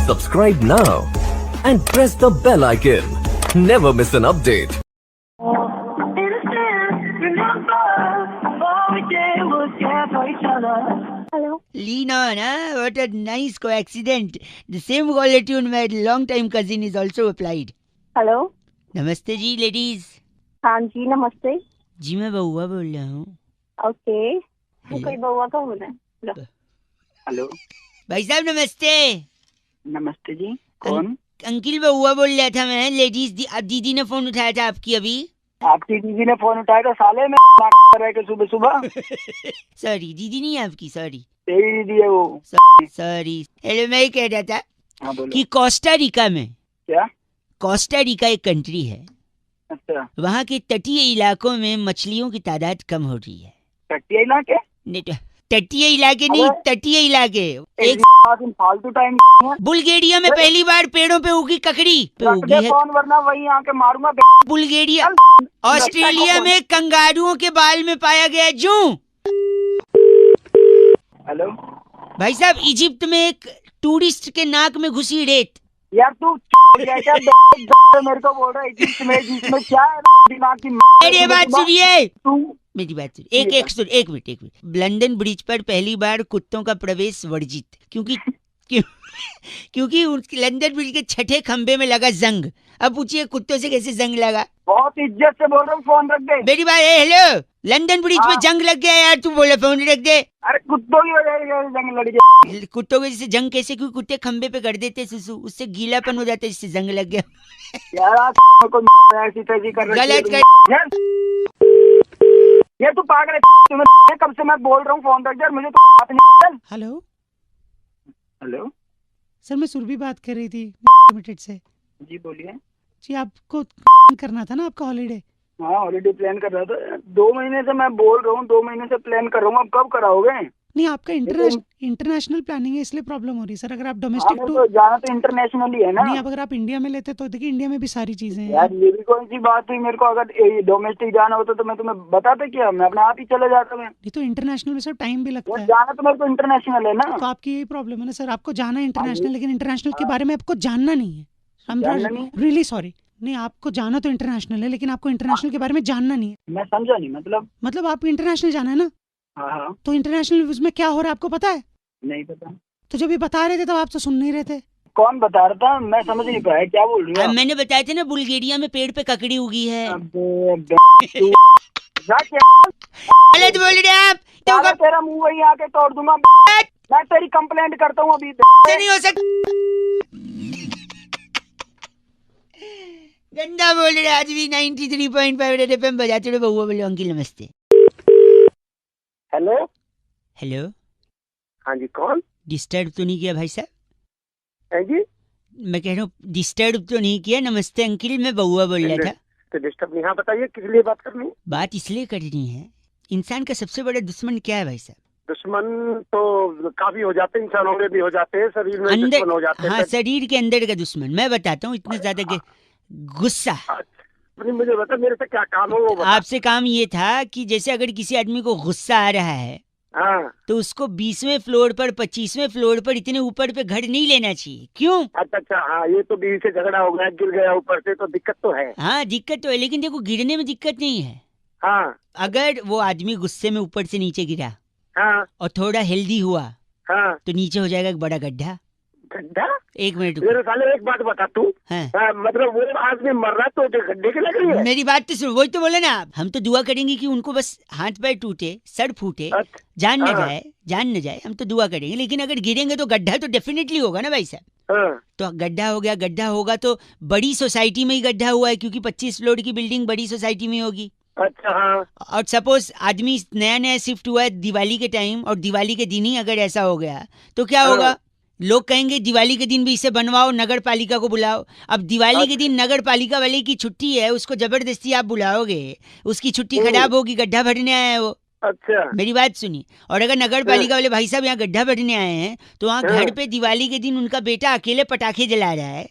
Subscribe now and press the bell icon. Never miss an update. Hello. Lean on, huh? What a nice coincidence. The same quality on my long-time cousin is also applied. Hello. नमस्ते जी ladies. हाँ जी नमस्ते. जी मैं बउआ बोल रहा हूँ. Okay. Hello. कोई बउआ का बोल रहा है. लो. हेलो. भाई साहब नमस्ते. नमस्ते जी. कौन? अंकिल बउआ बोल रहा था मैं. लेडीज दीदी ने फोन उठाया था आपकी अभी. आपकी दीदी ने फोन उठाया था साले में रह के सुबह सुबह. सॉरी दीदी नहीं है आपकी. सॉरी तेरी दीदी है वो. सॉरी. हेलो मैं ये कह रहा था हाँ बोलो. कि कोस्टा रिका में. क्या? कोस्टा रिका एक कंट्री है. अच्छा. वहाँ के तटीय इलाकों में मछलियों की तादाद कम हो रही है. टट्टिया इलाके? नहीं, तटीय इलाके नहीं, अबे, तटीय इलाके. एक दिन फालतू टाइम. बुल्गारिया में पहली बार पेड़ों पे उगी ककड़ी पे रख उगी दे है. फोन वरना वही आके मारूंगा. बुल्गारिया. ऑस्ट्रेलिया में कंगारुओं के बाल में पाया गया जू. हेलो. भाई साहब इजिप्ट में एक टूरिस्ट के नाक में घुसी रेत. यार तू क्या मेरे को बोल रहा है जिसमें क्या है दिमाग की. मेरी बात सुनिए. तू मेरी बात सुनिए. एक मिनट. लंदन ब्रिज पर पहली बार कुत्तों का प्रवेश वर्जित. क्योंकि लंदन ब्रिज के छठे खंबे में लगा जंग. अब पूछिए कुत्तों से कैसे जंग लगा. बहुत इज्जत से बोल रहा हूँ फोन रख दे. मेरी बात. हेलो. लंदन ब्रिज पे जंग लग गया यार. तू बोले फोन रख दे. अरे कुत्तों की वजह से जंग लड़ गया. कुत्तों के जैसे जंग कैसे. क्योंकि कुत्ते खंबे पे कर देते सुसु. उससे गीलापन हो जाता है जिससे जंग लग गया. यार ऐसी तैसी कर रही है. गलत कर. ये तू पागल है. तुम्हें कब से मैं बोल रहा हूँ फोन रख दे. मुझे तो बात नहीं. Hello hello. सर मैं सुरभि बात कर रही थी लिमिटेड से. जी बोलिए. जी आपको करना था ना आपका हॉलीडे. हाँ हॉलीडे प्लान कर रहा था. 2 महीने से मैं बोल रहा हूँ. 2 महीने से प्लान कर रहा हूँ. अब कब कराओगे? नहीं आपका इंटरनेशनल प्लानिंग है इसलिए प्रॉब्लम हो रही है सर. अगर आप डोमेस्टिक तो जाना तो इंटरनेशनल ही है ना. नहीं अब अगर आप इंडिया में लेते तो देखिए इंडिया में भी सारी चीजें हैं. यार ये भी कौन सी बात हुई. मेरे को अगर डोमेस्टिक जाना होता तो मैं तुम्हें बताता क्या. मैं अपने आप ही चले जाता. मैं नहीं तो इंटरनेशनल में सर टाइम भी लगता है. जाना तो मेरे को इंटरनेशनल है ना. तो आपकी यही प्रॉब्लम है ना सर. आपको जाना है इंटरनेशनल लेकिन इंटरनेशनल के बारे में आपको जानना नहीं है. जानना नहीं? Really sorry. नहीं आपको जाना तो इंटरनेशनल है लेकिन आपको इंटरनेशनल के बारे में जानना नहीं है. मैं समझा नहीं. मतलब आपको इंटरनेशनल जाना है ना. हाँ. तो इंटरनेशनल उसमें क्या हो रहा है आपको पता है. नहीं पता. तो जब ये बता रहे थे तब आप तो सुन नहीं रहे थे. कौन बता रहा था. मैं समझ नहीं पाया क्या बोल रही अब हो. मैंने बताया था ना बुल्गारिया में पेड़ पे ककड़ी उगी है. गलत बोल रहे हैं आप. तो कब तेरा मुंह वही आके तोड़ दूंगा. मैं तेरी कंप्लेंट करता हूँ अभी. से नहीं हो सकता. गंदा बोल रहे आज भी. 93.5 रेड एफएम बजाते रहो. बउआ बोले अंकिल नमस्ते. हेलो. हेलो. हाँ जी कौन. डिस्टर्ब तो नहीं किया भाई साहब. है जी. मैं कह रहा हूँ डिस्टर्ब तो नहीं किया. नमस्ते अंकिल. मैं बउआ बोल रहा था. तो डिस्टर्ब नहीं. हाँ बताइए किस लिए बात करनी है. बात इसलिए करनी है. इंसान का सबसे बड़ा दुश्मन क्या है भाई साहब. दुश्मन तो काफी हो जाते हैं. इंसानों में भी हो जाते हैं. शरीर में दुश्मन हो जाते हैं. हाँ शरीर के अंदर का दुश्मन. मैं बताता हूँ इतना ज्यादा गुस्सा. मुझे बता मेरे से क्या काम हो. वो बता. आपसे काम ये था कि जैसे अगर किसी आदमी को गुस्सा आ रहा है हाँ. तो उसको 20वें फ्लोर पर 25वें फ्लोर पर इतने ऊपर पे घर नहीं लेना चाहिए. क्यों. अच्छा. हाँ ये तो बीवी से झगड़ा हो गया. गिर गया ऊपर से तो दिक्कत तो है. हाँ दिक्कत तो है लेकिन देखो गिरने में दिक्कत नहीं है. हाँ. अगर वो आदमी गुस्से में ऊपर से नीचे गिरा हाँ. और थोड़ा हेल्दी हुआ हाँ. तो नीचे हो जाएगा एक बड़ा गड्ढा. गड्ढा. एक मिनट मेरे साले एक बात बता तू. हाँ. मतलब वो आदमी मर रहा तो गड्ढे की लग रही है. मेरी बात तो सुन. वही तो बोले ना आप. हम तो दुआ करेंगे कि उनको बस हाथ पैर टूटे सर फूटे जान न जाए. हम तो दुआ करेंगे लेकिन अगर गिरेंगे तो गड्ढा तो डेफिनेटली होगा ना भाई साहब. हाँ. तो गड्ढा होगा तो बड़ी सोसाइटी में ही गड्ढा हुआ है क्योंकि 25 फ्लोर की बिल्डिंग बड़ी सोसाइटी में होगी. अच्छा. हाँ. और सपोज आदमी नया शिफ्ट हुआ है दिवाली के टाइम और दिवाली के दिन ही अगर ऐसा हो गया तो क्या होगा. लोग कहेंगे दिवाली के दिन भी इसे बनवाओ. नगर पालिका को बुलाओ. अब दिवाली के दिन नगर पालिका वाले की छुट्टी है. उसको जबरदस्ती आप बुलाओगे. उसकी छुट्टी खराब होगी. गड्ढा भरने आया है वो. अच्छा. मेरी बात सुनिए. और अगर नगर पालिका वाले भाई साहब यहाँ गड्ढा भरने आए हैं तो वहाँ घर पे दिवाली के दिन उनका बेटा अकेले पटाखे जला रहा है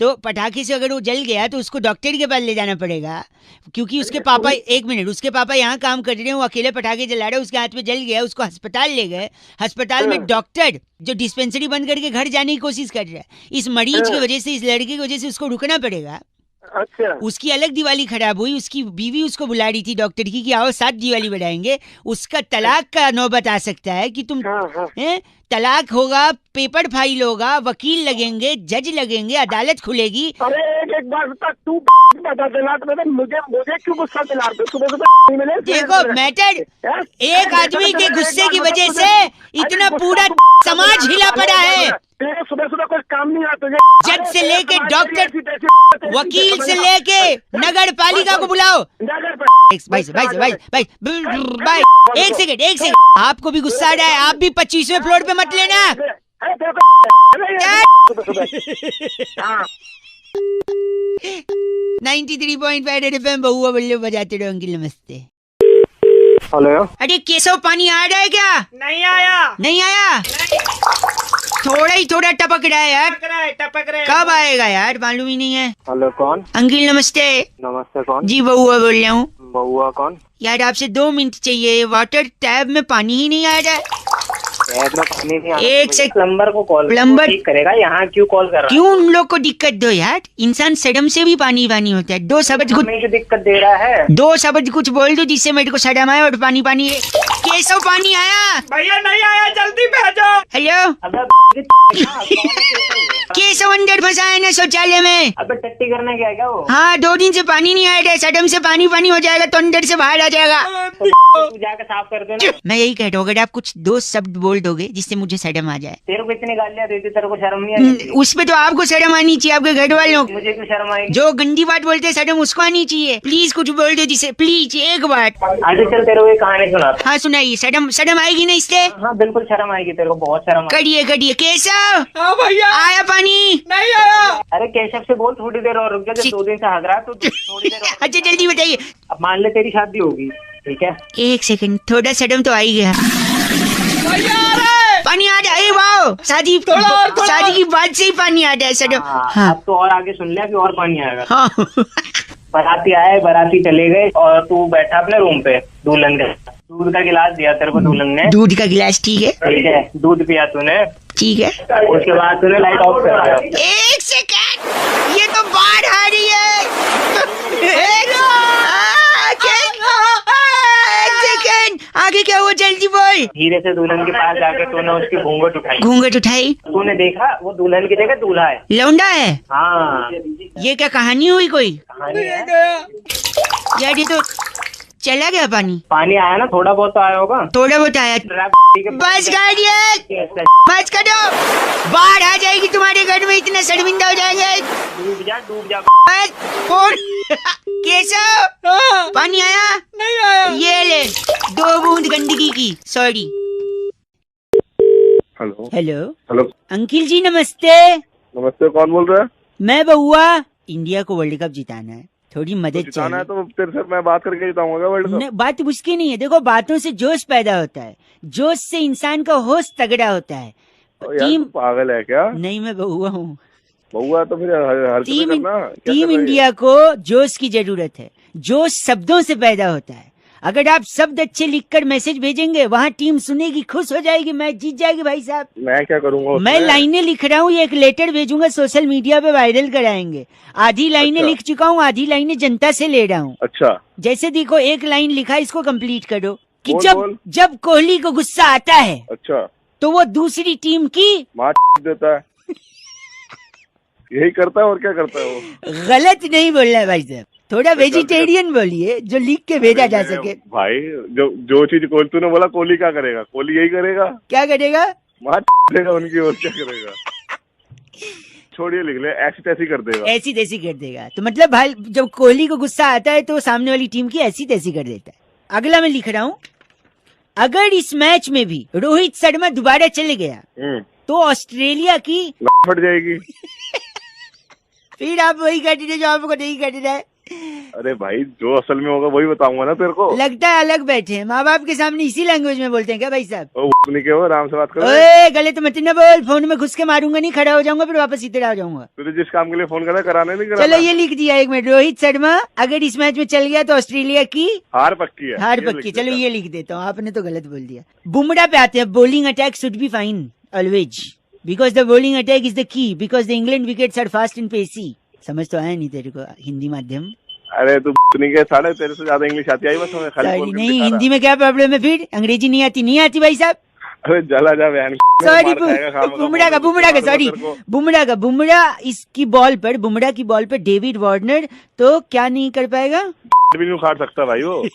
तो पटाखे से अगर वो जल गया तो उसको डॉक्टर के पास ले जाना पड़ेगा, क्योंकि उसके पापा, एक मिनट, उसके पापा यहाँ काम कर रहे हैं, वो अकेले पटाखे जला रहे हैं, उसके हाथ में जल गया, उसको अस्पताल ले गए, अस्पताल में डॉक्टर जो डिस्पेंसरी बंद करके घर जाने की कोशिश कर रहा है, इस मरीज की वजह से, इस लड़के की वजह से उसको रुकना पड़ेगा। अच्छा, उसकी अलग दिवाली खराब हुई, उसकी बीवी उसको बुला रही थी डॉक्टर की कि आओ साथ दिवाली बढ़ाएंगे, उसका तलाक का नौबत आ सकता है कि तुम तलाक होगा, पेपर फाइल होगा, वकील लगेंगे, जज लगेंगे, अदालत खुलेगी। अरे एक बार तक तू बता देना तो मुझे क्यों गुस्सा दिला रहे हो? सुबह मिले देखो मैटर, एक आदमी के गुस्से की वजह से इतना पूरा समाज हिला पड़ा है। सुबह सुबह कोई काम नहीं आता, जज से लेके डॉक्टर, वकील से लेके नगर पालिका को बुलाओ। भाई, एक सेकंड, आपको भी गुस्सा आ रहा है, आप भी 25वें फ्लोर पे मत लेना। 93.5 रेड एफएम बहुआ बल्ले बजाते रहो। अंकिल नमस्ते। हेलो, अरे केशव, पानी आ रहा है क्या? नहीं आया। नहीं आया? थोड़ा ही थोड़ा टपक रहा है यार। टपक रहा है। कब आएगा यार, मालूम ही नहीं है। हेलो कौन? अंकिल नमस्ते। नमस्ते कौन? जी बहुआ बोल रहा हूँ। बहुआ कौन? यार आपसे 2 मिनट चाहिए, वाटर टैब में पानी ही नहीं आ रहा है। टैब में पानी नहीं आ रहा? एक से प्लम्बर को कॉल, प्लम्बर ठीक करेगा, यहाँ क्यों कॉल कर रहा है? क्यों उन लोग को दिक्कत दो यार, इंसान सड़म से भी पानी पानी होता है। 2 शब्द कुछ, हमें जो दिक्कत दे रहा है, 2 शब्द कुछ बोल दो जिससे मेरे को सड़म आए और पानी पानी। केशव पानी आया? भैया नहीं आया, जल्दी भेजो। हेलो, केशव अंदर फंसा है ना शौचालय में। अबे टट्टी करने गया क्या वो? हाँ, 2 दिन से पानी नहीं आया था, सडम से पानी पानी हो जाएगा तो अंदर से बाहर आ जाएगा। तू जाकर साफ कर दो ना। मैं यही कह रहा हूँ, अगर आप कुछ 2 शब्द बोल दोगे जिससे मुझे शर्म आ जाए। तेरे को इतनी गालियाँ देती, तेरे को शर्म नहीं आती? उस पे तो आपको शर्म आनी चाहिए, आपके घर वालों। मुझे क्यों शर्म आएगी? जो गंदी बात बोलते हैं शर्म उसको आनी चाहिए। प्लीज कुछ बोल दो जिसे, प्लीज एक बात। आज चल तेरे को एक कहानी सुनाता। हाँ सुनाइए, शर्म आएगी ना इससे? हाँ बिल्कुल शर्म आएगी, तेरे को बहुत शर्म आएगी। करिए। केशव हाँ भैया, आया पानी? नहीं आया। अरे केशव से बोल थोड़ी देर और रुक जा, जब 2 दिन से हग रहा है तो थोड़ी देर और। अच्छा जल्दी बताइए। अब मान ले तेरी शादी होगी, ठीक है? 1 सेकंड, थोड़ा शर्म तो आ ही गया। पानी आ जाए, वाह, शादी की बात से ही पानी आ जाए शर्म। हाँ अब तो और आगे सुन ले, अभी और पानी आएगा। हाँ। बाराती आए, बाराती चले गए और तू बैठा अपने रूम पे, दुल्हन के दूध का गिलास दिया तेरे को दुल्हन ने। दूध का गिलास, ठीक है। ठीक है, दूध पिया तूने, ठीक है। उसके बाद तूने लाइट ऑफ कर दिया। 1 सेकंड, ये तो बाढ़ आ रही है। 1 सेकंड, आगे क्या हुआ, जल्दी बोल। धीरे से दुल्हन के पास जाके तूने उसकी घूंघट उठाई। घूंघट उठाई? तूने देखा वो दुल्हन की जगह दूल्हा है। लौंडा है? हाँ, ये क्या कहानी हुई कोई? कहानी है। यार ये तो चला गया पानी। पानी आया ना, थोड़ा बहुत तो आया होगा। थोड़ा बहुत आया। बस गाड़िए, बस कर दो, बाढ़ आ जाएगी तुम्हारे घर में, इतना शर्मिंदा हो जाएंगे। डूब जा। बस फोन। केशव पानी आया? नहीं आया। ये ले 2 बूंद गंदगी की, सॉरी। हेलो अंकिल जी नमस्ते। नमस्ते, कौन बोल रहा है? मैं बहुआ। इंडिया को वर्ल्ड कप जिताना है, थोड़ी मदद जिताना है चाहिए। तो तेरे से मैं बात करके जिताऊंगा वर्ल्ड कप। बात उसकी नहीं है, देखो बातों से जोश पैदा होता है, जोश से इंसान का होश तगड़ा होता है। टीम पागल है क्या? नहीं, मैं बहुआ हूँ। बहुआ तो फिर हर टीम इंडिया को जोश की जरूरत है। जोश शब्दों से पैदा होता है। अगर आप शब्द अच्छे लिखकर मैसेज भेजेंगे, वहाँ टीम सुनेगी, खुश हो जाएगी, मैच जीत जाएगी। भाई साहब मैं क्या करूँगा? मैं लाइनें लिख रहा हूँ, एक लेटर भेजूंगा, सोशल मीडिया पे वायरल कराएंगे। आधी लाइनें लिख चुका हूँ, आधी लाइनें जनता से ले रहा हूँ। अच्छा, जैसे देखो, 1 लाइन लिखा, इसको कंप्लीट करो कि बोल। जब कोहली को गुस्सा आता है, अच्छा, तो वो दूसरी टीम की मार देता है। यही करता है और क्या करता है वो? गलत नहीं बोलना है भाई साहब, थोड़ा वेजिटेरियन बोलिए जो लिख के भेजा जा सके। भाई जो चीज तूने बोला, कोहली क्या करेगा? कोहली यही करेगा। क्या करेगा? मार देगा उनकी, और क्या करेगा? छोड़िए, लिख ले, ऐसी तैसी कर देगा। ऐसी तैसी कर देगा तो मतलब भाई, जब कोहली को गुस्सा आता है तो सामने वाली टीम की ऐसी तैसी कर देता है। अगला मैं लिख रहा हूँ, अगर इस मैच में भी रोहित शर्मा दोबारा चले गया तो ऑस्ट्रेलिया की फट जाएगी। फिर आप वही कर दीजिए जो आपको नहीं करना है। अरे भाई जो असल में होगा वही बताऊंगा ना तेरे को। लगता है अलग बैठे हैं, माँ बाप के सामने इसी लैंग्वेज में बोलते हैं क्या भाई साहब? ओ नहीं के हो, आराम से बात करो। ओए गलत मत न बोल, फोन में घुस के मारूंगा नहीं, खड़ा हो जाऊंगा फिर वापस इधर आ जाऊंगा। तुझे जिस काम के लिए फोन करा कराने नहीं करा। चलो ये लिख दिया, एक मिनट। रोहित शर्मा अगर इस मैच में चल गया तो ऑस्ट्रेलिया की हार पक्की है। हार ये पक्की। लिख चलो देता। ये लिख देता हूँ, आपने तो गलत बोल दिया। बुमराह पे आते हैं। Bowling attack should be fine always because the bowling attack is the key because the England wickets are fast and pacy. समझ तो आया नहीं तेरे को हिंदी माध्यम? अरे तू नहीं के साले, तेरे से ज्यादा इंग्लिश आती आई बस हमें खाली बोल के नहीं, दिखा हिंदी में क्या प्रॉब्लम है फिर? अंग्रेजी नहीं आती? नहीं आती भाई साहब? रहा। अरे जला जा बहन। सॉरी बुमराह का बुमराह इसकी बॉल पर, बुमराह की बॉल पर डेविड वार्नर तो क्या नहीं कर पाएगा? भी नहीं उखाड़ सकता भाई वो।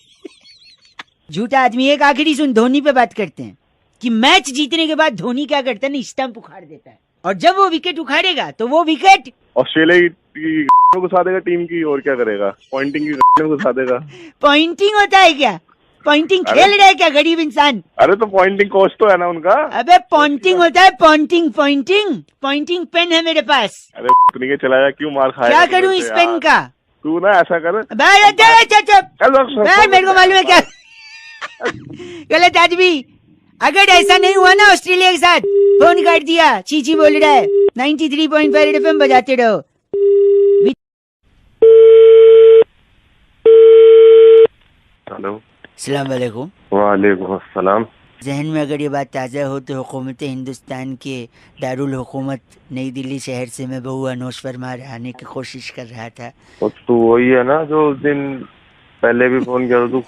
झूठा आदमी। एक आखिरी सुन, धोनी पे बात करते हैं कि मैच जीतने के बाद धोनी क्या करता है ना, स्टंप उखाड़ देता है, और जब वो विकेट उखाड़ेगा तो वो विकेट ऑस्ट्रेलिया की में घुसा देगा टीम की, और क्या करेगा? पॉइंटिंग की में घुसा देगा। पॉइंटिंग होता है क्या? पॉइंटिंग खेल रहा है क्या गरीब इंसान? अरे तो पॉइंटिंग कोच तो है ना उनका। अबे पॉइंटिंग होता है, पॉइंटिंग पॉइंटिंग पॉइंटिंग पेन है मेरे पास। अरे नहीं के चला जा, क्यों मार खाया? क्या करूं इस पेन का? तू ना ऐसा कर। मेरे को मालूम है क्या गलत आदमी। अगर ऐसा नहीं हुआ ना ऑस्ट्रेलिया के साथ, फोन काट दिया। चीची बोल रहा है। 93.5 FM बजाते रहो। हेलो, अस्सलाम वालेकुम। वालेकुम अस्सलाम। जहन में अगर ये बात ताज़ा हो तो हुकूमत हिंदुस्तान के दारुल हुकूमत नई दिल्ली शहर से मैं बहू अनोश फरमा आने की कोशिश कर रहा था। तू वही है ना जो उस दिन पहले भी फोन किया था तू?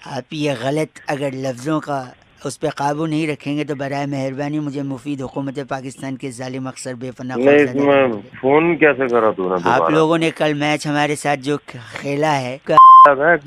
आप ये गलत अगर लफ्ज़ों का उस पर काबू नहीं रखेंगे तो बराए मेहरबानी मुझे मुफीद हुकूमत पाकिस्तान के जालिम अक्सर बेपनाह नहीं, इसमें फोन कैसे करा तूने? आप लोगों ने कल मैच हमारे साथ जो खेला है, एक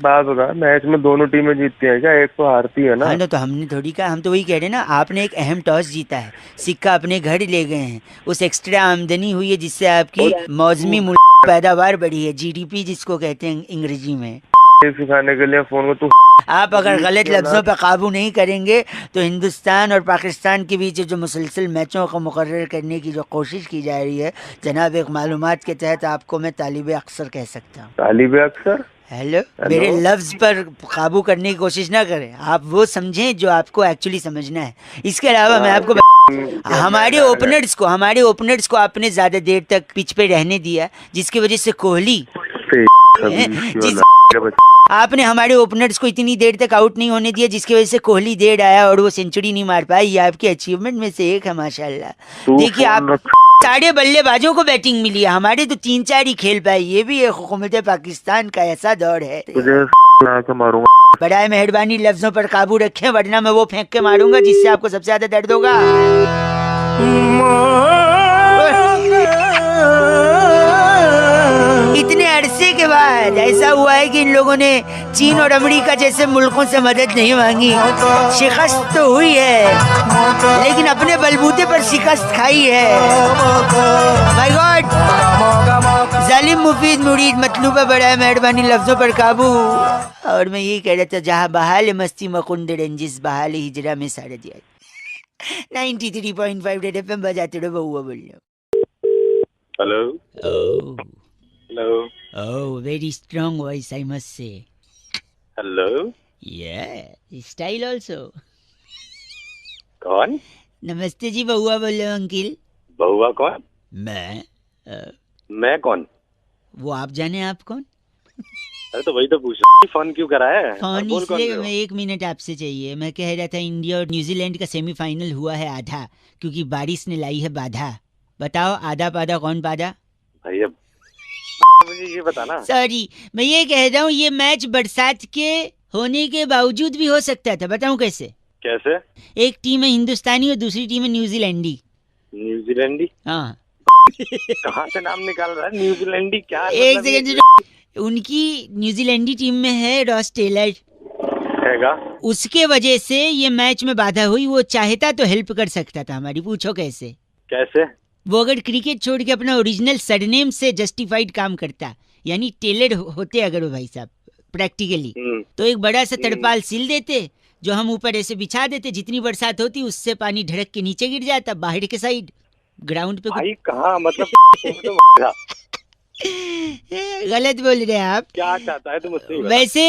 बात बता, मैच में दोनों टीमें जीतती हैं क्या? एक तो हारती है ना। हाँ ना, तो हमने थोड़ी कहा, हम तो वही कह रहे हैं ना, आपने एक अहम टॉस जीता है, सिक्का अपने घर ले गए हैं, उस एक्स्ट्रा आमदनी हुई है जिससे आपकी मौसमी पैदावार बढ़ी है, GDP जिसको कहते हैं अंग्रेजी में। सिखाने के लिए फोन को तू आप अगर गलत लफ्जों पर काबू नहीं करेंगे तो हिंदुस्तान और पाकिस्तान के बीच जो मुसलसल मैचों को मुकर्रर करने की जो कोशिश की जा रही है जनाब, एक मालूमात के तहत आपको मैं तालिबे अक्सर कह सकता हूँ। तालिबे अक्सर? हेलो, मेरे लफ्ज पर काबू करने की कोशिश ना करें, आप वो समझें जो आपको एक्चुअली समझना है। इसके अलावा मैं आपको हमारे ओपनर्स को आपने ज्यादा देर तक पिच पे रहने दिया, जिसकी वजह से कोहली आपने हमारे ओपनर्स को इतनी देर तक आउट नहीं होने दिया, जिसकी वजह से कोहली देर आया और वो सेंचुरी नहीं मार पाया। ये आपके अचीवमेंट में से एक है माशाल्लाह। देखिए, आप सारे बल्लेबाजों को बैटिंग मिली है, हमारे तो 3-4 ही खेल पाए। ये भी एक हुकूमत पाकिस्तान का ऐसा दौर है। मारूंगा। बड़ाए मेहरबानी लफ्जों पर काबू रखें, वरना मैं वो फेंक के मारूंगा जिससे आपको सबसे ज्यादा दर्द होगा। इतने अरसे के बाद ऐसा हुआ है कि इन लोगों ने चीन और अमेरिका जैसे मुल्कों से मदद नहीं मांगी। शिकस्त तो हुई है, लेकिन अपने बलबूते पर शिकस्त खाई है। माय गॉड, जालिम मुफीद मुरीद मतलूबा बड़ा मेहरबानी लफ्जों पर काबू। और मैं यही कह रहा था, जहाँ बहाल मस्ती मकुंद रंजिस बहाल हिजरा में सारा दिया। 93.5 रेड FM बजाते रहो, बहुआ बोल रहे हो। Hello hello. Oh, very strong voice, I must say. Hello. Yeah, style also. कौन? नमस्ते जी, बहुआ बोल रहे हो अंकिल। बहुआ कौन? मैं कौन? वो आप जाने आप कौन? अरे तो वही तो पूछ रहा हूँ, फोन क्यों करा है? फोन इसलिए, मैं 1 मिनट आपसे चाहिए। मैं कह रहा था इंडिया और न्यूजीलैंड का सेमीफाइनल हुआ है आधा, क्योंकि बारिश ने लाई है बाधा। बताओ आधा पाधा कौन पाधा? भैया मुझे ये बताना। सॉरी, मैं ये कह रहा हूँ, ये मैच बरसात के होने के बावजूद भी हो सकता था। बताऊँ कैसे? कैसे? एक टीम है हिंदुस्तानी और दूसरी टीम है न्यूजीलैंडी। न्यूजीलैंडी? हाँ। कहाँ से नाम निकाल रहा है न्यूजीलैंडी? क्या एक सेकंड, उनकी न्यूजीलैंडी टीम में है रॉस टेलर हैगा, उसके वजह से ये मैच में बाधा हुई। वो चाहता तो हेल्प कर सकता था हमारी। पूछो कैसे? कैसे? वो अगर क्रिकेट छोड़ के अपना ओरिजिनल सरनेम से जस्टिफाइड काम करता, यानी टेलर होते अगर वो भाई साहब प्रैक्टिकली, तो एक बड़ा सा तरपाल सिल देते जो हम ऊपर ऐसे बिछा देते, जितनी बरसात होती उससे पानी ढड़क के नीचे गिर जाता बाहर के साइड ग्राउंड पे। भाई कहाँ मतलब गलत बोल रहे हैं आप। क्या चाहता है तू मुझसे? वैसे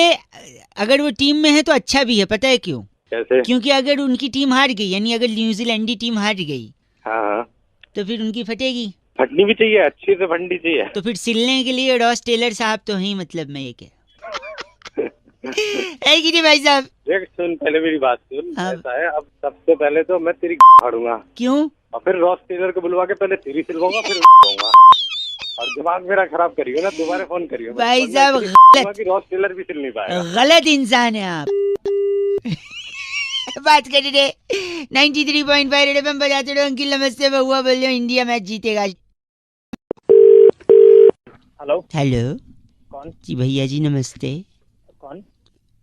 अगर वो टीम में है तो अच्छा भी है, पता है क्यों? कैसे? क्योंकि अगर उनकी टीम हार गई, यानी अगर न्यूजीलैंडी टीम हार गई, हाँ, तो फिर उनकी फटेगी। फटनी भी चाहिए, अच्छी से फटनी चाहिए। तो फिर सिलने के लिए रॉस टेलर साहब तो हैं, मतलब मैं ये कह है कि नहीं भाई साहब? देख सुन, पहले मेरी बात सुन। हाँ। ऐसा है, अब सबसे पहले तो मैं तेरी फाड़ूंगा, क्यों? और फिर रॉस टेलर को बुलवा के पहले तेरी सिलवाऊंगा, फिर दूंगा। और दिमाग मेरा खराब करियो ना, दोबारा फोन करियो। भाई साहब कि रॉस टेलर भी सिल नहीं पाएगा। गलत इंसान है आप। बात कर रहे 93.5 रेड एफएम बजाते रहो। अंकिल नमस्ते, बहुआ बोल रहे हो, इंडिया मैच जीतेगा। हेलो, हेलो कौन? जी भैया जी नमस्ते, कौन?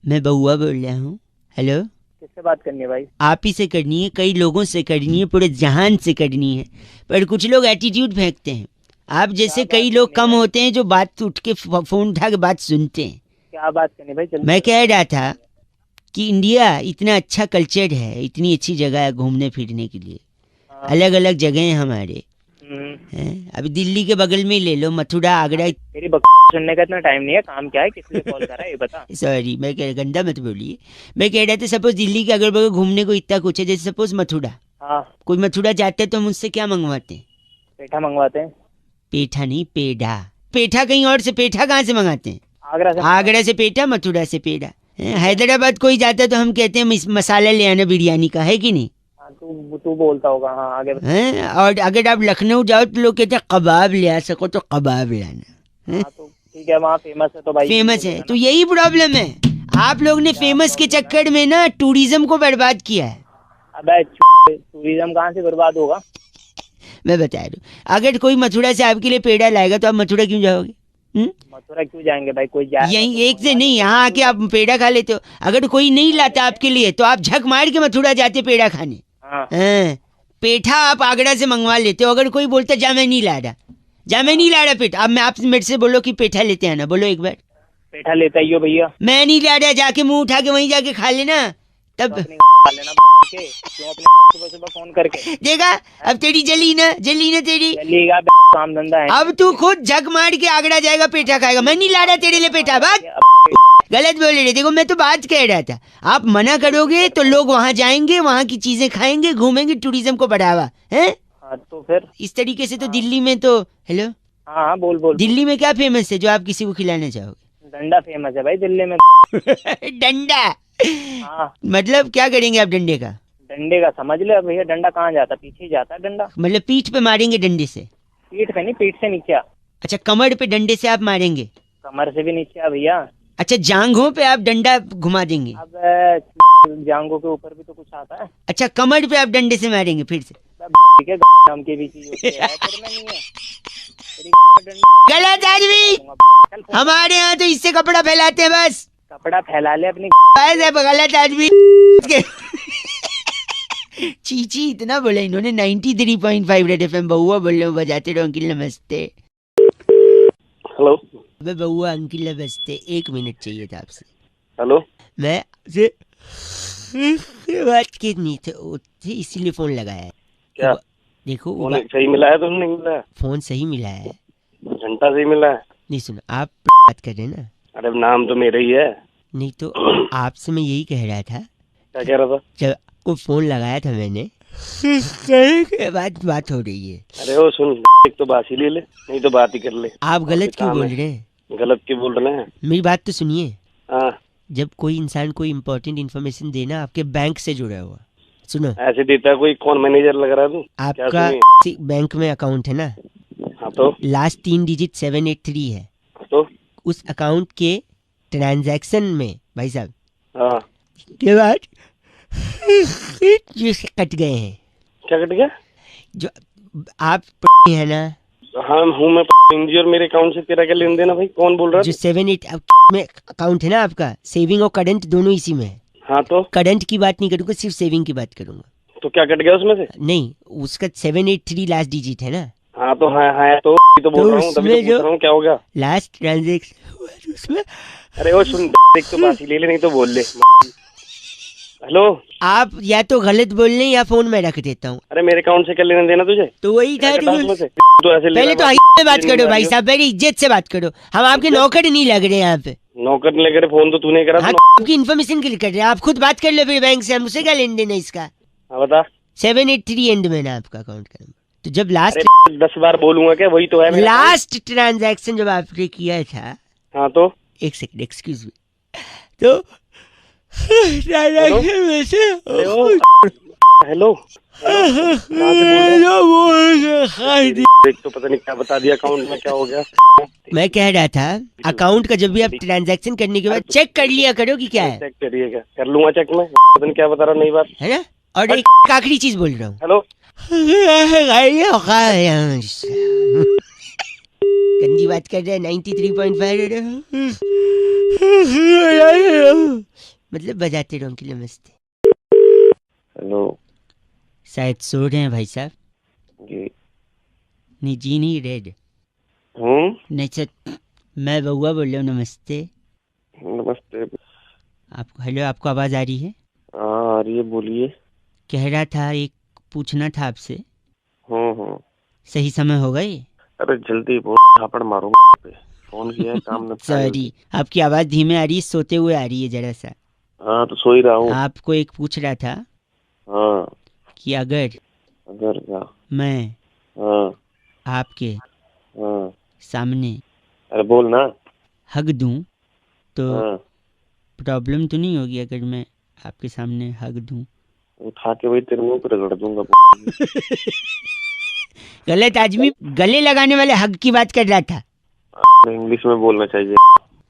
मैं बहुआ बोल रहा हूँ। हेलो, किससे बात करनी है भाई? आप ही से करनी है, कई लोगों से करनी है, पूरे जहान से करनी है, पर कुछ लोग एटीट्यूड फेंकते हैं। आप जैसे कई लोग कम होते हैं जो बात उठ के फोन उठा के बात सुनते हैं। क्या बात करनी भाई? जल्दी। मैं कह रहा था कि इंडिया इतना अच्छा कल्चर है, इतनी अच्छी जगह है घूमने फिरने के लिए, अलग अलग जगह हैं हमारे हैं। अभी दिल्ली के बगल में ही ले लो, मथुरा, आगरा। तेरी सुनने का इतना टाइम नहीं है। काम क्या है, किस लिए कॉल करा है ये बता। सॉरी, मैं गंदा मत बोलिए। मैं कह रहा था सपोज दिल्ली के अगल बगल घूमने को इतना कुछ है, जैसे सपोज मथुरा। हाँ, कोई मथुरा जाते हैं तो हम उससे क्या मंगवाते हैं? पेठा मंगवाते हैं। पेठा नहीं, पेड़ा। पेठा कहीं और से, पेठा कहाँ से मंगाते हैं? आगरा से। आगरा से पेठा, मथुरा से पेड़ा। हैदराबाद कोई जाता है तो हम कहते हैं मसाला ले आना बिरयानी का, है कि नहीं? हाँ, तू बोलता होगा। हाँ, आगे बता। हैं? और अगर आप लखनऊ जाओ तो लोग कहते हैं कबाब ले आ सको तो कबाब लाना। हाँ, तो ठीक है, वहाँ फेमस है तो भाई फेमस है तो यही प्रॉब्लम है। आप लोग ने फेमस के चक्कर में ना टूरिज्म को बर्बाद किया है। अबे टूरिज्म कहाँ से बर्बाद होगा? मैं बता रहा हूँ, अगर कोई मथुरा से आपके लिए पेड़ा लाएगा तो आप मथुरा क्यों जाओगे? मथुरा क्यों जाएंगे भाई? कोई जाए यही एक से नहीं, यहाँ आके आप पेड़ा खा लेते हो। अगर कोई नहीं लाता आपके लिए तो आप झक मार के मथुरा जाते पेड़ा खाने। हाँ। पेठा आप आगरा से मंगवा लेते हो। अगर कोई बोलता जा मैं नहीं ला रहा, जा मैं नहीं ला रहा पेठा, अब मैं आपसे मेरे से बोलो कि पेठा लेते आना, बोलो एक बार। पेठा लेता ही हो भैया। मैं नहीं ला रहा, जाके मुंह उठा के वहीं जाके खा लेना तब। तो खा लेना के, क्यों अपने सुबह सुबह फोन करके। देखा, अब तेरी जली ना तेरी। चलिएगा, काम धंधा है। अब तू खुद झक मार के आगरा जाएगा, पेठा खाएगा। मैं नहीं ला रहा तेरे लिए पेठा, भाग। गलत बोल रहे। देखो मैं तो बात कह रहा था, आप मना करोगे तो लोग वहाँ जाएंगे, वहाँ की चीजें खाएंगे, घूमेंगे, टूरिज्म को बढ़ावा है। हाँ, तो फिर इस तरीके से तो दिल्ली में तो हेलो, हाँ हाँ, बोल। दिल्ली में क्या फेमस है जो आप किसी को खिलाना चाहोगे? डंडा फेमस है भाई दिल्ली में। डंडा? हाँ, मतलब क्या करेंगे आप डंडे का? डंडे का समझ ले भैया। डंडा कहाँ जाता? पीछे ही जाता है डंडा। मतलब पीठ पे मारेंगे डंडे से? पीठ पे नहीं, पीठ से नीचे। अच्छा, कमर पे डंडे से आप मारेंगे? कमर से भी नीचे भैया। अच्छा, जांघों पे आप डंडा घुमा देंगे? अब जांघों के ऊपर भी तो कुछ आता है। अच्छा, कमर पे आप डंडे से मारेंगे फिर से? ठीक है, नाम के भी चीज होती है, तेरे में नहीं है। तेरी गलत आदमी। हमारे यहाँ तो इससे कपड़ा फैलाते हैं बस। कपड़ा फैला ले अपनी। बस है, गलत आदमी। चीची इतना बोला इन्होंने। 93.5 रेड एफएम बहुआ बोल रहे हो, बजाते रहो। अंकिल नमस्ते। हेलो। अबे बहुआ अंकिल नमस्ते, 1 मिनट चाहिए था आपसे। हेलो। मैं आपसे बात करनी थी, इसीलिए फोन लगाया है। क्या? देखो फोन सही मिला है? तुमने नहीं मिला है? फोन सही मिला है। घंटा सही मिला है? नहीं सुनो, आप बात कर रहे हैं ना। अरे नाम तो मेरा ही है। नहीं तो आपसे मैं यही कह रहा था। क्या कह रहा था? जब आपको फोन लगाया था मैंने, बात हो रही है। अरे वो सुन, एक तो बात ही ले ले, नहीं तो बात ही कर ले। आप गलत क्यों बोल रहे हैं? गलत क्यों बोल रहे हैं? मेरी बात तो सुनिए। हाँ। जब कोई इंसान कोई इम्पोर्टेंट इन्फॉर्मेशन देना, आपके बैंक से जुड़ा हुआ, सुनो। ऐसे देता है कोई? कौन मैनेजर लग रहा है तू? आपका बैंक में अकाउंट है ना? हाँ तो लास्ट 3 डिजिट 783 है। तो उस अकाउंट के ट्रांजैक्शन में भाई साहब हाँ के बाद जो कट गए हैं। क्या कट गया? जो आप है ना? हाँ हूँ मैं। और मेरे अकाउंट से तेरा क्या लेन देना भाई? कौन बोल रहा जो 78 में अकाउंट है ना आपका, सेविंग और करंट दोनों इसी में है। हाँ तो करंट की बात नहीं करूंगा, सिर्फ सेविंग की बात करूंगा। तो क्या कट गया उसमें से? नहीं, उसका 783 लास्ट डिजिट है ना? हाँ तो हाँ तो बोल रहा हूँ, तभी तो पूछ रहा हूँ क्या हो गया। लास्ट ट्रांजेक्शन उसमें। अरे वो सुन, एक तो बात ही ले ले, नहीं तो बोल ले। हेलो। आप या तो गलत बोल रहे हैं या फोन में रख देता हूँ। अरे मेरे अकाउंट से क्या लेना देना तुझे? तो वही था। तो ऐसे ले पहले रहा तो है, हाई में बात करो भाई साहब, पहले इज्जत से बात करो। हम आपके नौकर नहीं लग रहे यहाँ पे। नौकर ने लेकर फोन तो तूने करा। हाँ, आपकी इन्फॉर्मेशन के लिए कर रहे हैं। आप खुद बात कर लो फिर बैंक से, हमसे क्या लेन देन है इसका। हाँ बता। 783 एंड में ना आपका अकाउंट का नंबर। तो जब लास्ट 10 बार बोलूंगा क्या, वही तो है मेरा लास्ट ट्रांजैक्शन जब आपने किया था। हाँ तो एक सेकंड एक्सक्यूज मी। तो ट्रांजैक्शन में से हेलो देख तो पता नहीं क्या बता दिया, अकाउंट में क्या हो गया। मैं कह रहा था अकाउंट का जब भी आप ट्रांजैक्शन करने के बाद चेक कर लिया करो कि क्या है, चेक करिएगा। कर लूंगा चेक में, पता नहीं क्या बता रहा, नई बात है ना। और एक आखिरी चीज बोल रहा हूँ। हेलो गंदी बात कर रहे हैं। 93.5 मतलब बजाते रहो अंकल। नमस्ते। हेलो शायद सो रहे हैं भाई साहब। जी नहीं जी नहीं, रेड नहीं सर, मैं बउआ बोल रहा हूँ। नमस्ते। नमस्ते। आपको हेलो, आपको आवाज आ रही है? हाँ आ रही है, बोलिए। कह रहा था एक पूछना था आपसे। हम्म। सही समय होगा ये? अरे जल्दी बोल, झापड़ मारो पे। फोन किया है, काम न। सॉरी, आपकी आवाज धीमे आ रही है, सोते हुए आ रही है जरा सा। हाँ तो सो ही रहा हूँ। आपको एक पूछ रहा था हाँ कि अगर क्या? मैं हाँ आपके हाँ सामने अरे बोल ना। हग दूं तो हाँ प्रॉब्लम तो नहीं होगी? अगर मैं आपके सामने हग दूं उठा के वही तेरे मुंह पे रगड़ दूंगा। गलत आदमी गले लगाने वाले हग की बात कर रहा था। इंग्लिश में बोलना चाहिए।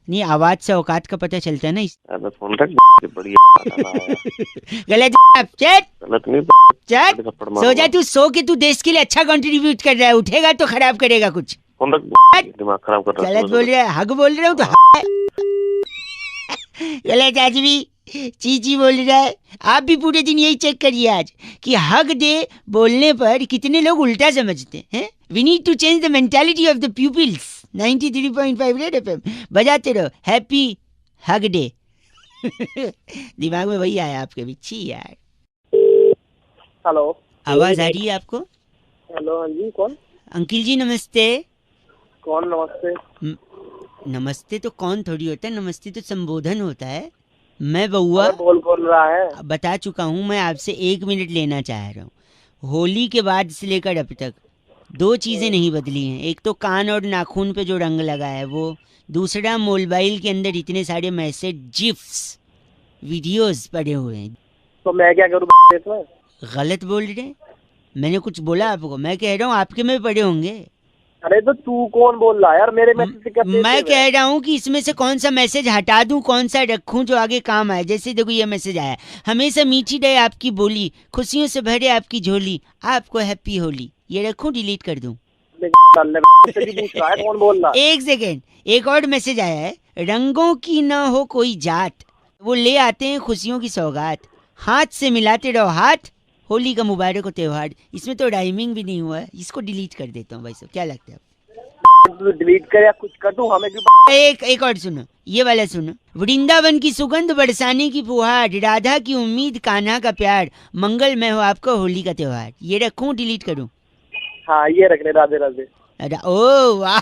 नहीं, आवाज से औकात का पता चलता है ना। अबे फोन रख, बढ़िया। गलत चट गलत नहीं, चट थप्पड़ सो मारूंगा। जा तू, सो के तू देश के लिए अच्छा कंट्रीब्यूट कर रहा है। उठेगा तो खराब करेगा कुछ। फोन रख, दिमाग खराब कर रहा है। गलत बोल रहा है, हग बोल रहा हूँ तो गलत आदमी चीची बोल रहा है। आप भी पूरे दिन यही चेक करिए आज कि हग दे बोलने पर कितने लोग उल्टा समझते हैं। We need to change the mentality of the peoples. 93.5 red FM बजाते रहो। Happy hug day. दिमाग में वही आया आपके भी। छी यार। हेलो आवाज आ रही है आपको? हेलो हाँ जी, कौन? अंकिल जी नमस्ते। कौन? नमस्ते। नमस्ते तो कौन थोड़ी होता है, नमस्ते तो संबोधन होता है। मैं बउआ बोल रहा है। बता चुका हूँ। मैं आपसे 1 मिनट लेना चाह रहा हूँ। होली के बाद से लेकर अब तक 2 चीजें नहीं बदली हैं। एक तो कान और नाखून पे जो रंग लगा है वो, दूसरा मोबाइल के अंदर इतने सारे मैसेज, जिफ्स, वीडियोस पड़े हुए हैं। तो मैं क्या करूँ इसमें? गलत बोल रहे हैं। मैंने कुछ बोला आपको? मैं कह रहा हूँ आपके में पड़े होंगे। अरे तो तू कौन बोल रहा है यार? मेरे मैसेज से क्या? मैं कह रहा हूँ कि इसमें से कौन सा मैसेज हटा दूं, कौन सा रखूं जो आगे काम आए। जैसे देखो ये मैसेज आया, हमेशा मीठी रहे आपकी बोली, खुशियों से भरे आपकी झोली, आपको हैप्पी होली। ये रखूं, डिलीट कर दूं? पूछ रहा है कौन बोल रहा है? एक सेकेंड, एक और मैसेज आया है, रंगों की ना हो कोई जात, वो ले आते हैं खुशियों की सौगात, हाथ से मिलाते रहो हाथ, होली का मुबारक हो त्योहार। इसमें तो राइमिंग भी नहीं हुआ है। इसको डिलीट कर देता हूँ भाई साहब, क्या लगता है? तू डिलीट कर या कुछ कर, तू हमें क्यों? एक और सुनो, ये वाला सुनो। वृंदावन की सुगंध बरसाने की फुहार, राधा की उम्मीद कान्हा का प्यार, मंगलमय हो आपको होली का त्योहार। ये रखूं, डिलीट करूं? हाँ ये रख ले। राधे राधे। अरे ओ वाह,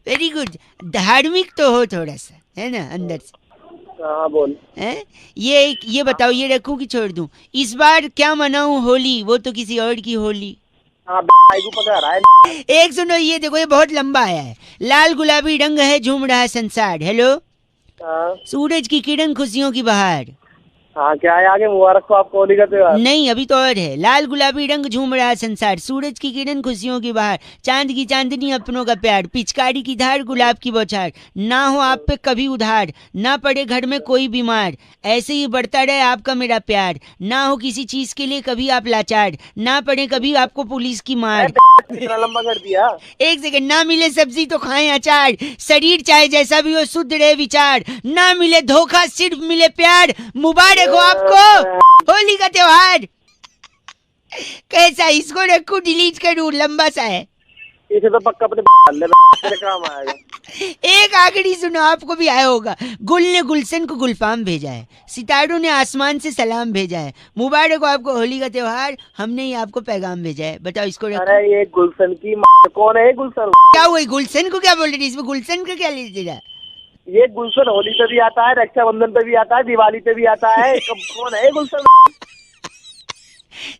वेरी गुड। धार्मिक तो हो थोड़ा सा, है ना अंदर से? हाँ बोल। है ये बताओ, ये रखूं कि छोड़ दूं? इस बार क्या मनाऊं होली, वो तो किसी और की होली। हाँ भाई को पता रहा है। एक सुनो, ये देखो, ये बहुत लंबा आया है। लाल गुलाबी रंग है झूम रहा संसार। हेलो, हाँ सूरज की किरण खुशियों की बहार। हाँ क्या है आगे? मुबारक हो आपको होली का त्योहार। नहीं, अभी तो और है। लाल गुलाबी रंग झूम रहा संसार, सूरज की किरण खुशियों की बहार, चांद की चांदनी अपनों का प्यार, पिचकारी की धार गुलाब की बौछार, ना हो आप पे कभी उधार, ना पड़े घर में कोई बीमार, ऐसे ही बढ़ता रहे आपका मेरा प्यार, ना हो किसी चीज के लिए कभी आप लाचार, ना पड़े कभी आपको पुलिस की मार। इतना लंबा कर दिया। एक सेकंड, ना मिले सब्जी तो खाएं अचार, शरीर चाहे जैसा भी हो शुद्ध रहे विचार, ना मिले धोखा सिर्फ मिले प्यार, मुबारक हो आपको होली का त्योहार। कैसा, इसको रखूं, डिलीट करूं? लंबा सा है। इसे तो पक्का अपने डाल ले, तेरे काम आएगा। एक आखिरी सुनो, आपको भी आया होगा। गुल ने गुलशन को गुलफाम भेजा है, सितारों ने आसमान से सलाम भेजा है, मुबारक हो आपको होली का त्योहार, हमने ही आपको पैगाम भेजा है। बताओ इसको रखो। अरे ये गुलशन की कौन है गुलशन? क्या हुआ, गुलशन को क्या बोल रही थी? इसमें गुलशन का क्या ले रहा? ये गुलशन होली पे भी आता है, रक्षाबंधन पे भी आता है, दिवाली पे भी आता है। कौन है गुलशन?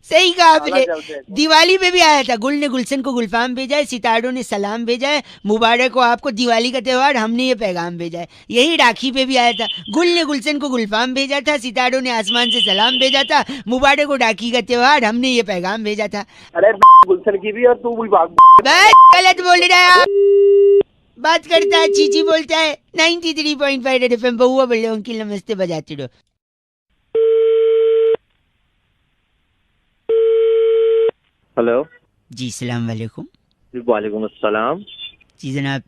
सही कहा आपने, दिवाली पे भी आया था। गुल ने गुलशन को गुलफाम भेजा है, सितारों ने सलाम भेजा है, मुबारक हो आपको दिवाली का त्योहार, हमने ये पैगाम भेजा है। यही राखी पे भी आया था। गुल ने गुलशन को गुलफाम भेजा था, सितारों ने आसमान से सलाम भेजा था, मुबारक हो राखी का त्योहार, हमने ये पैगाम भेजा था। अरे गुलशन की भी और तू भी भाग। गलत बोल रहा है आप। बात करता है, चीची बोलता है। 93.5 रेड एफएम बहुआ बोले उनकी नमस्ते बजाते रहो। हेलो जी सलाम वालेकुम। वालेकुम अस्सलाम। जी जनाब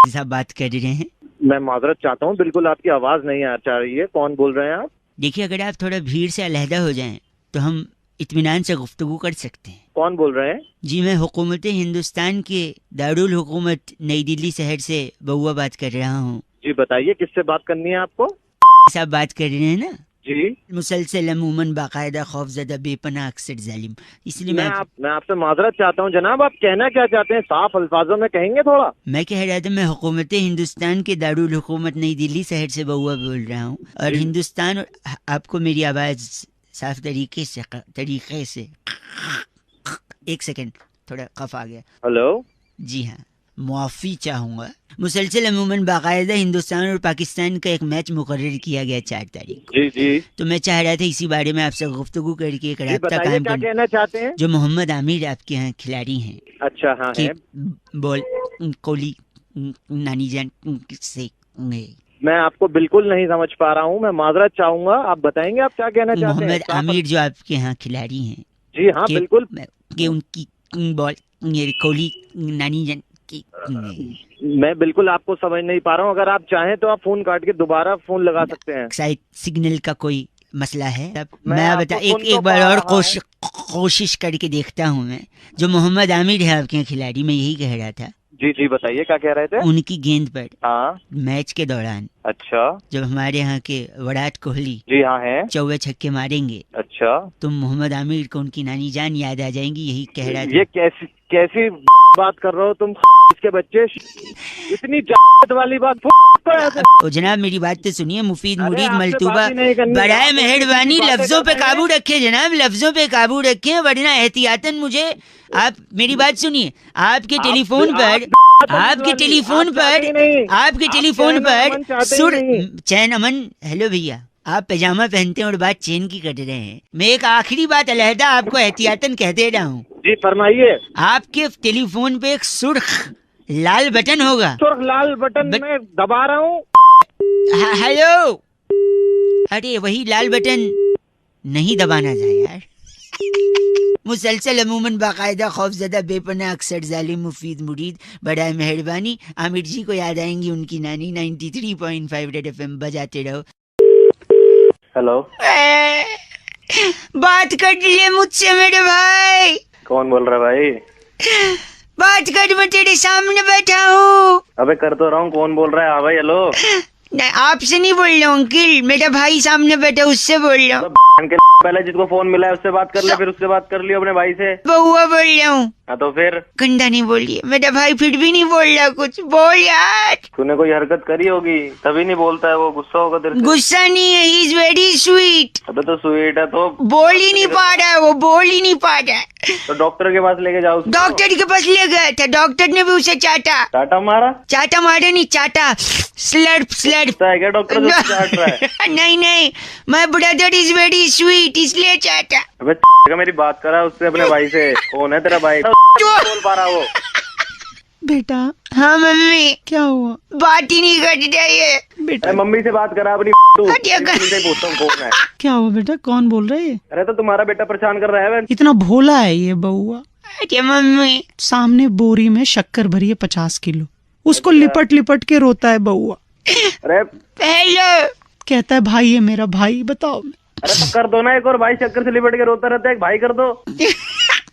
साहब बात कर रहे हैं। मैं माजरत चाहता हूँ, बिल्कुल आपकी आवाज़ नहीं आ रही है। कौन बोल रहे हैं आप? देखिए अगर आप थोड़ा भीड़ से अलहदा हो जाएं तो हम इत्मीनान से गुफ्तगू कर सकते हैं। कौन बोल रहे हैं? जी मैं हुकूमत हिंदुस्तान के दारुल हुकूमत नई दिल्ली शहर से बहुआ बात कर रहा हूँ। जी बताइए, किससे बात करनी है आपको? साहब बात कर रहे हैं ना? जी। मुसलसल अमूमन बाकायदा खौफजदा बेपनाह अक्सर जालिम, इसलिए मैं आपसे माजरत चाहता हूँ जनाब। आप कहना क्या चाहते हैं, साफ अल्फाजों में कहेंगे थोड़ा? मैं कह रहा था मैं हुकूमत हिंदुस्तान के दारुल हुकूमत नई दिल्ली शहर से बहुआ बोल रहा हूँ, और हिंदुस्तान आपको मेरी आवाज़ साफ तरीके से एक सेकंड, थोड़ा कफ आ गया। हेलो जी हाँ, मुआफ़ी चाहूँगा। मुसलसल अमूमन बाकायदा हिंदुस्तान और पाकिस्तान का एक मैच मुकर्रर किया गया 4 तारीख को। जी जी। तो मैं चाह रहा था इसी बारे में आपसे गुफ्तगू करके एक राब्ता कायम क्या कहना चाहते हैं? जो मोहम्मद आमिर आपके यहाँ खिलाड़ी हैं। अच्छा हाँ है। बोल कोहली नानी जान से मैं आपको बिल्कुल नहीं समझ पा रहा हूँ, मैं माजरत चाहूंगा। आप बताएंगे आप क्या कहना चाहते हैं? मोहम्मद आमिर जो आपके यहाँ खिलाड़ी हैं। जी हाँ बिल्कुल। कि उनकी बॉल कोहली नानी जान की। मैं बिल्कुल आपको समझ नहीं पा रहा हूँ। अगर आप चाहें तो आप फोन काट के दोबारा फोन लगा सकते हैं। शायद सिग्नल का कोई मसला है। मैं बता एक बार और कोशिश करके देखता हूँ। मैं जो मोहम्मद आमिर है आपके खिलाड़ी, मैं यही कह रहा था। जी जी बताइए क्या कह रहे थे? उनकी गेंद पर हाँ मैच के दौरान अच्छा जब हमारे यहाँ के विराट कोहली जी हाँ है चौवे छक्के मारेंगे, अच्छा, तो मोहम्मद आमिर को उनकी नानी जान याद आ जाएंगी, यही कह रहा था। ये कैसी बात कर रहे हो तुम इसके बच्चे, इतनी वाली बात। ओ जनाब मेरी बात तो सुनिए, मुफीद मुरीद मलतूबा बराए मेहरबानी लफ्जों पे काबू रखे जनाब, लफ्जों पे काबू रखें, वरना एहतियातन मुझे आप मेरी बात सुनिए। आपके टेलीफोन पर सुर चैन अमन। हेलो भैया, आप पैजामा पहनते हैं और बात चैन की कर रहे हैं। मैं एक आखिरी बात अलहदा आपको एहतियातन कह दे रहा हूँ। जी फरमाइए। आपके टेलीफोन पे एक सुर्ख लाल बटन होगा। सुर्ख लाल बटन मैं दबा रहा हूँ। हेलो, अरे वही लाल बटन नहीं दबाना जाए यार। मुसलसल अमूमन बाकायदा खौफजदा बेपनाह अक्सर जालिम मुफीद मुरीद बड़ा मेहरबानी। आमिर जी को याद आएंगी उनकी नानी। 93.5 रेड एफएम बजाते रहो। हेलो, बात कर लिए मुझसे मेरे भाई। कौन बोल रहा भाई? बात कर, मैं तेरे सामने बैठा हूँ। अबे कर तो रहा हूँ, कौन बोल रहा है? हाँ भाई हेलो। नहीं आपसे नहीं बोल रहा हूँ अंकिल, मेरा भाई सामने बैठा उससे बोल रहा हूँ। पहले जिसको फोन मिला है उससे बात कर ले, फिर उससे बात कर लियो अपने भाई से। बहुआ बोल रहा हूँ। हाँ तो फिर गंदा नहीं बोलिए, मेरा भाई फिर भी नहीं बोल रहा कुछ। बोल यार। तूने कोई हरकत करी होगी तभी नहीं बोलता है वो, गुस्सा होगा तेरे से। गुस्सा नहीं है, ही इज वेरी स्वीट। अबे तो स्वीट है तो बोल ही नहीं पा रहा है वो, बोल ही नहीं पा रहा है। तो डॉक्टर के पास लेके जाओ उसको। डॉक्टर के पास ले गया था, डॉक्टर ने भी उसे चाटा। चाटा मारा? चाटा मारा नहीं, चाटा स्लर्प स्लर्प है क्या डॉक्टर जो चाट रहा है? नहीं my brother is very sweet इसलिए चाटा। अबे मेरी बात करा उससे, अपने भाई से। कौन है तेरा भाई? बोल पा रहा वो। बेटा। हाँ मम्मी। क्या हुआ? बात ही नहीं कर रही है बेटा। मम्मी से बात करा अपनी। पूछता हूँ कौन है। क्या हुआ बेटा, कौन बोल रहे हैं? अरे तो तुम्हारा बेटा परेशान कर रहा है। इतना भोला है ये बहुआ। अरे मम्मी, सामने बोरी में शक्कर भरी है 50 किलो, उसको लिपट लिपट के रोता है बहुआ। अरे पहले कहता है भाई है मेरा भाई। बताओ। अरे तो कर दो ना एक और भाई, शक्कर से लिपट के रोता रहता है, एक भाई कर दो।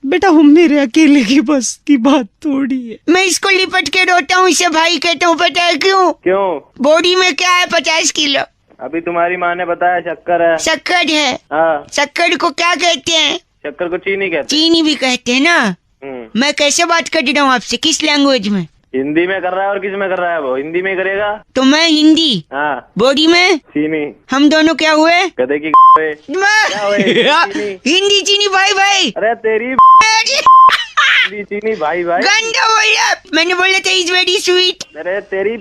बेटा वो मेरे अकेले की बस की बात थोड़ी है। मैं इसको लिपट के रोता हूँ, इसे भाई कहता हूँ, पता है क्यों? क्यों? बॉडी में क्या है? 50 किलो अभी तुम्हारी माँ ने बताया शक्कर है। शक्कर है। हाँ, शक्कर को क्या कहते हैं? शक्कर को चीनी कहते चीनी भी कहते हैं ना। हैं। मैं कैसे बात कर रहा हूँ आपसे, किस लैंग्वेज में? हिंदी में कर रहा है और किस में कर रहा है? वो हिंदी में ही करेगा। तो मैं हिंदी, हाँ, बॉडी में चीनी। हम दोनों क्या हुए? गधे की हुए। हुए? चीनी। हिंदी चीनी भाई भाई। अरे तेरी हिंदी चीनी भाई भाई। गंदा बोला, मैंने बोला था इज वेरी स्वीट। अरे तेरी